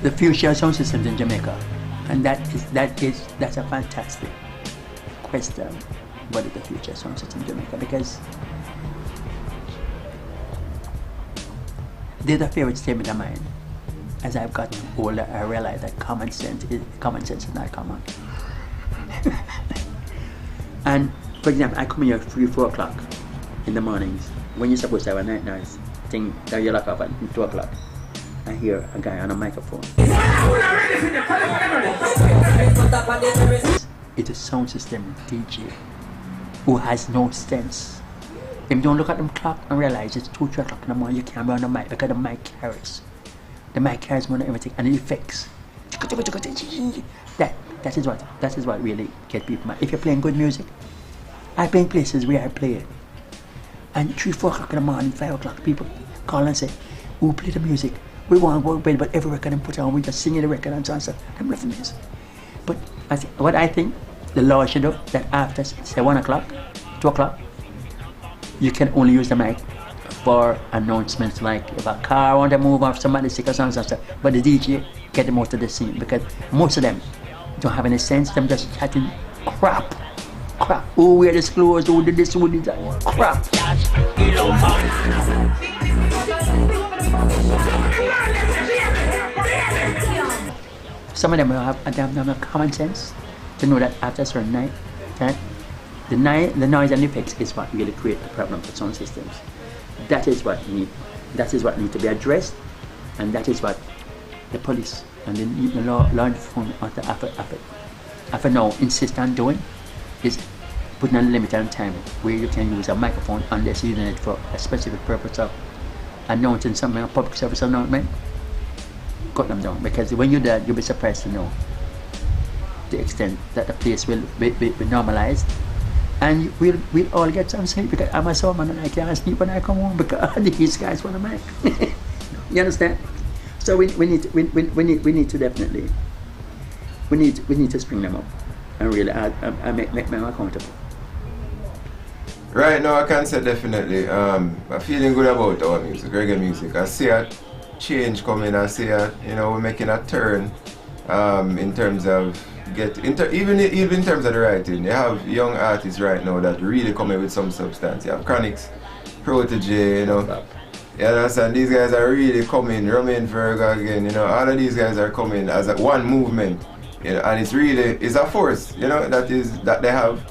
The future sound systems in Jamaica, and that's a fantastic question. What is the future sound system in Jamaica? Because there's a favorite statement of mine. As I've gotten older, I realize that common sense is not common. And for example, I come here at 3-4 o'clock in the mornings when you're supposed to have a night nurse thing that you lock up at 2 o'clock. I hear a guy on a microphone. It's a sound system DJ who has no sense. If you don't look at them clock and realize it's 2-3 o'clock in the morning, you can't be on the mic because the mic carries. The mic carries more than everything, and the effects. That is what really gets people mad. If you're playing good music, I play in places where I play it, and 3-4 o'clock in the morning, 5 o'clock, people call and say, "Who play the music? We want to work better, but every record they put on, we just singing the record and so on." So I'm nothing this. But what I think the law should do, that after say 1 o'clock, 2 o'clock, you can only use the mic for announcements like if a car want to move or somebody sick or something, but the DJ get them out of the scene because most of them don't have any sense. Them just chatting crap. Who wear this clothes? Who did this? Who did that? Crap. Some of them have common sense to know that after a certain night, that the noise and effects is what really create the problem for sound systems. That is what need to be addressed, and that is what the police and the law enforcement after now insist on doing, is putting a limit on time where you can use a microphone unless you're using it for a specific purpose of announcing something, a public service announcement. Cut them down, because when you do that, you'll be surprised to know the extent that the place will be normalized, and we'll all get some sleep, because I'm a soul man and I can't sleep when I come home because these guys want to make. You understand? So we need to definitely we need to spring them up and really make them accountable. Right now I can say definitely I'm feeling good about our music, reggae music. I see a change coming. I see we're making a turn in terms of even in terms of the writing. You have young artists right now that really come in with some substance. You have Chronix, Protege, you understand, these guys are really coming, Romain Virgo again, all of these guys are coming as one movement, and it's a force, that they have,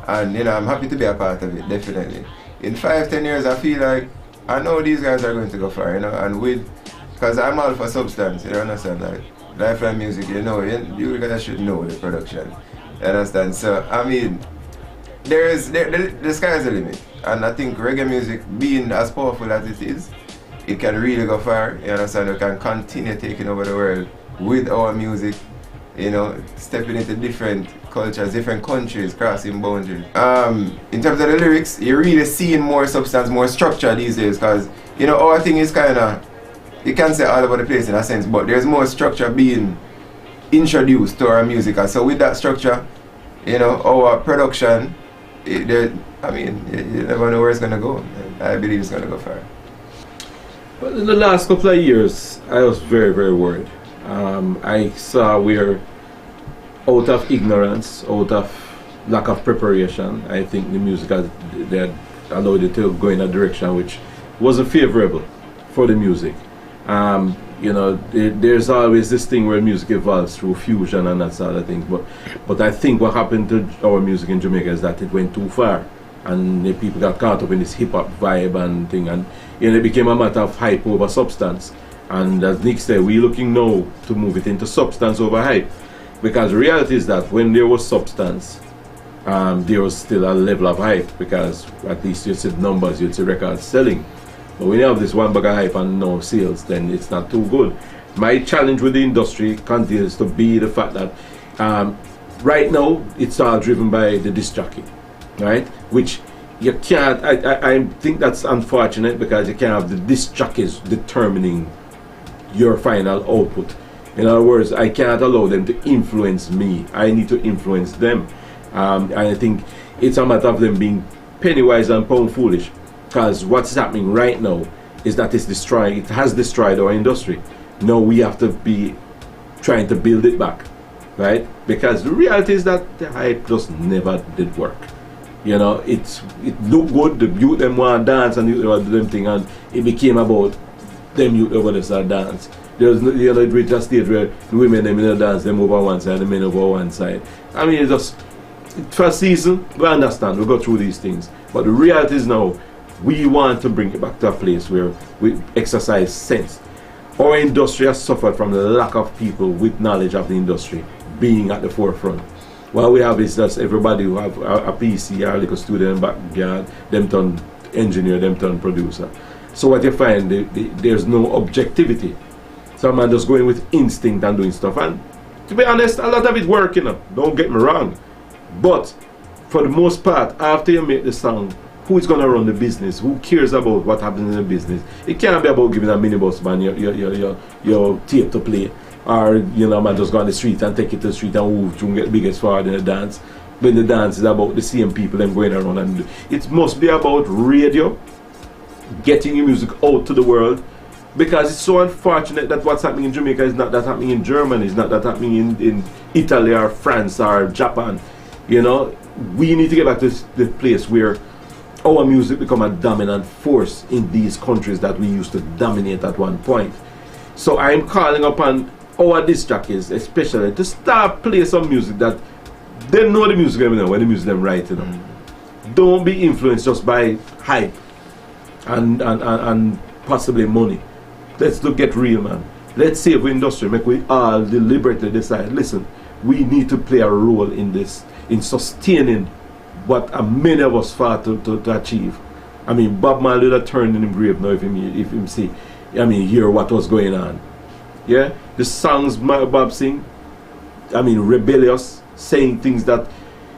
and I'm happy to be a part of it, definitely. In 5-10 years I feel like I know these guys are going to go far, and because I'm all for substance, you understand, like lifeline music, you guys should know the production, you understand. So I mean, the sky is the limit, and I think reggae music, being as powerful as it is, it can really go far, you understand. We can continue taking over the world with our music, stepping into different cultures, different countries, crossing boundaries. In terms of the lyrics, you're really seeing more substance, more structure these days, because our thing is kind of, you can't say all over the place in a sense, but there's more structure being introduced to our music, and so with that structure, our production, you never know where it's going to go. I believe it's going to go far. But in the last couple of years, I was very, very worried. I saw we're out of ignorance, out of lack of preparation. I think the music they had allowed it to go in a direction which wasn't favorable for the music. There's always this thing where music evolves through fusion and that sort of thing. But I think what happened to our music in Jamaica is that it went too far, and the people got caught up in this hip hop vibe and thing, and it became a matter of hype over substance. And as Nick said, we're looking now to move it into substance over hype, because the reality is that when there was substance, there was still a level of hype, because at least you see numbers, you'd see records selling. But when you have this one bag of hype and no sales, then it's not too good. My challenge with the industry continues to be the fact that right now it's all driven by the disc jockey, right? Which you can't, I think that's unfortunate because you can't have the disc jockeys determining your final output. In other words, I can't allow them to influence me. I need to influence them. And I think it's a matter of them being penny wise and pound foolish, because what's happening right now is that it has destroyed our industry. Now we have to be trying to build it back, right? Because the reality is that the hype just never did work. You know, it looked good, the youth them want to dance and you know, do them thing, and it became about them youth over there start dance. There's you know, it reached a stage where the women them in the dance, them over one side, the men over one side. I mean, it's just first season, we understand, we go through these things. But the reality is now, we want to bring it back to a place where we exercise sense. Our industry has suffered from the lack of people with knowledge of the industry being at the forefront. What we have is just everybody who have a PC or like a student in backyard, them turn engineer, them turn producer. So what you find, there's no objectivity. Some man just going with instinct and doing stuff. And to be honest, a lot of it work, you know, don't get me wrong. But for the most part, after you make the song, who is going to run the business? Who cares about what happens in the business? It can't be about giving a minibus man your tape to play. Or, you know, man just go on the street and take it to the street and move to get the biggest forward in the dance. When the dance is about the same people them going around. And it must be about radio, getting your music out to the world. Because it's so unfortunate that what's happening in Jamaica is not that happening in Germany, it's not that happening in Italy or France or Japan. You know, we need to get back to the place where our music become a dominant force in these countries that we used to dominate at one point. So I'm calling upon our disc jockeys especially to start play some music that they know the music when the music them right, you know. Don't be influenced just by hype and possibly money. Let's get real, man. Let's save the industry. Make we all deliberately decide, listen, we need to play a role in this, in sustaining what many of us fought to achieve. I mean, Bob Marley would have turned in the grave now if him see, I mean, hear what was going on. Yeah? The songs Bob sing, I mean, rebellious, saying things that,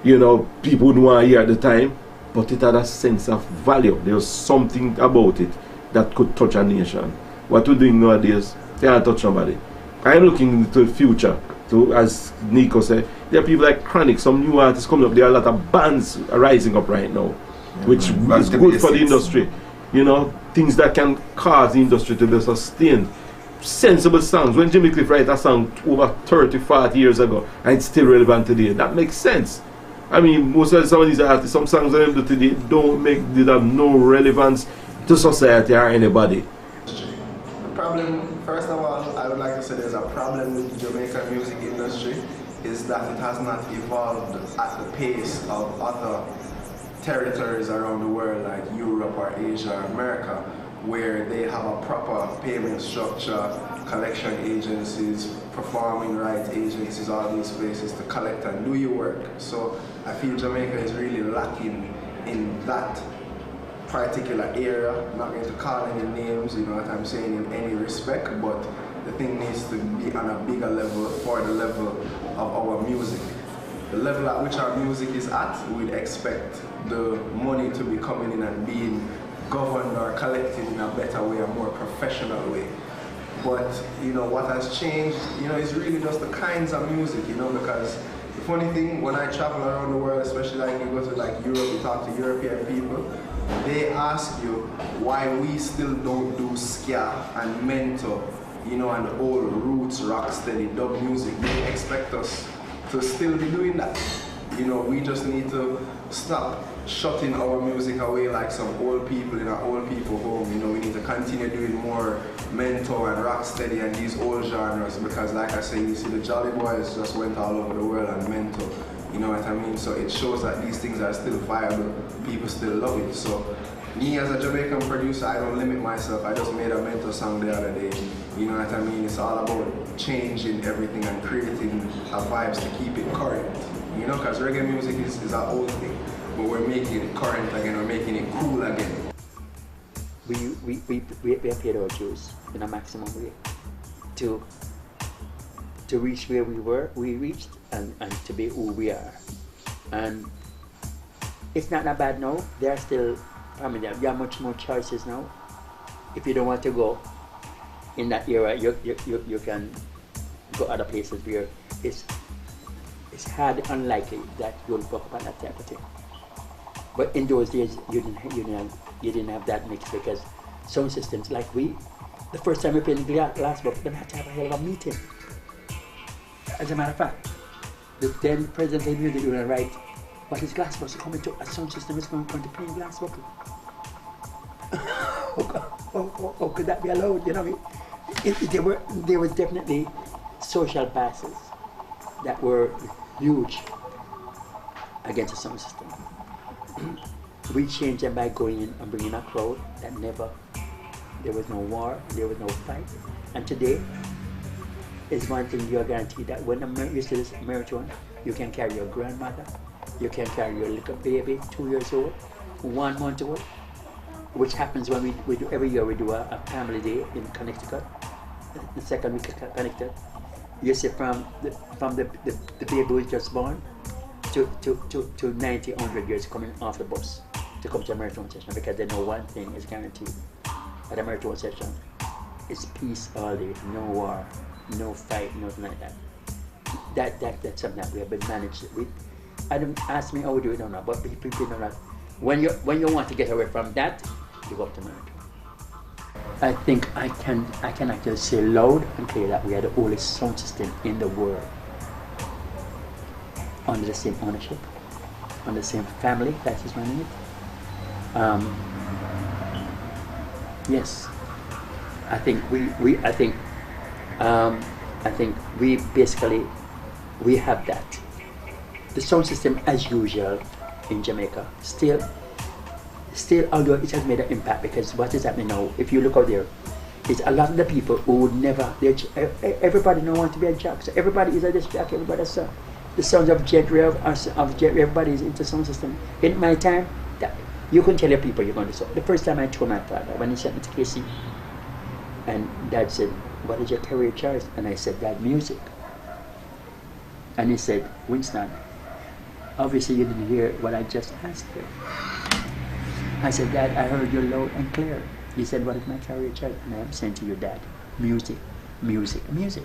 you know, people wouldn't want to hear at the time, but it had a sense of value. There was something about it that could touch a nation. What we're doing nowadays, can't touch nobody. I'm looking into the future. So, as Niko said, there are people like Chronic, some new artists coming up. There are a lot of bands rising up right now, which is good for the industry. You know, things that can cause the industry to be sustained. Sensible songs. When Jimmy Cliff wrote a song over 30, 40 years ago, and it's still relevant today, that makes sense. I mean, most of some of these artists, some songs that they do today they have no relevance to society or anybody. Problem, first of all, I would like to say there's a problem with the Jamaican music industry is that it has not evolved at the pace of other territories around the world like Europe or Asia or America, where they have a proper payment structure, collection agencies, performing rights agencies, all these places to collect and do your work. So I feel Jamaica is really lacking in that particular area. I'm not going to call any names, you know what I'm saying, in any respect, but the thing needs to be on a bigger level for the level of our music. The level at which our music is at, we'd expect the money to be coming in and being governed or collected in a better way, a more professional way. But, you know, what has changed, you know, is really just the kinds of music, you know, because the funny thing, when I travel around the world, especially like you go to like Europe, you talk to European people, they ask you why we still don't do ska and mento, you know, and old roots, rock steady, dub music. They expect us to still be doing that. You know, we just need to stop shutting our music away like some old people in our old people home. You know, we need to continue doing more mento and rock steady and these old genres, because like I say, you see the Jolly Boys just went all over the world and mento. You know what I mean? So it shows that these things are still viable, people still love it. So me as a Jamaican producer, I don't limit myself. I just made a mental song the other day. You know what I mean? It's all about changing everything and creating vibes to keep it current. You know, because reggae music is an old thing, but we're making it current again, we're making it cool again. We are paid our dues in a maximum way. to reach where we reached, and to be who we are. And it's not that bad now. There are still, there are much more choices now. If you don't want to go in that era, you can go other places where it's hard, unlikely that you'll go up on that type of thing. But in those days, you didn't have that mix, because sound systems like the first time we played in Glass Book, they had to have a hell of a meeting. As a matter of fact, the then president of the music was right, what is Glass Book coming to? A sound system is going to play in Glass Book. How could that be allowed? You know, there were definitely social passes that were huge against the sound system. We changed them by going in and bringing a crowd that there was no war, there was no fight. And today is one thing you're guaranteed, that when you see this Merritone, you can carry your grandmother, you can carry your little baby, 2 years old, 1 month old, which happens when we do every year. We do a family day in Connecticut, the second week of Connecticut. You see from the baby who is just born to 90, 100 years coming off the bus to come to a Merritone session, because they know one thing is guaranteed at a Merritone session: it's peace all day, no war, no fight, nothing like that. That's something that we have been managed with. I don't ask me how we do it or not, but people know that when you want to get away from that, you go up to Merritone. I think I can actually say loud and clear that we are the oldest sound system in the world, under the same ownership, under the same family that is running it. Yes, I think we basically have that. The sound system, as usual in Jamaica, still, although it has made an impact, because what is happening now, if you look out there, is a lot of the people who would never, everybody don't want to be a jock, so everybody is a disc jockey, everybody's the sounds of jet rev, everybody is into sound system. In my time, you can tell your people you're going to sing. The first time I told my father, when he sent me to KC, and Dad said, "What is your career choice?" And I said, "Dad, music." And he said, "Winston, obviously you didn't hear what I just asked you." I said, "Dad, I heard you loud and clear." He said, "What is my career choice?" And I'm saying to you, "Dad, music, music, music."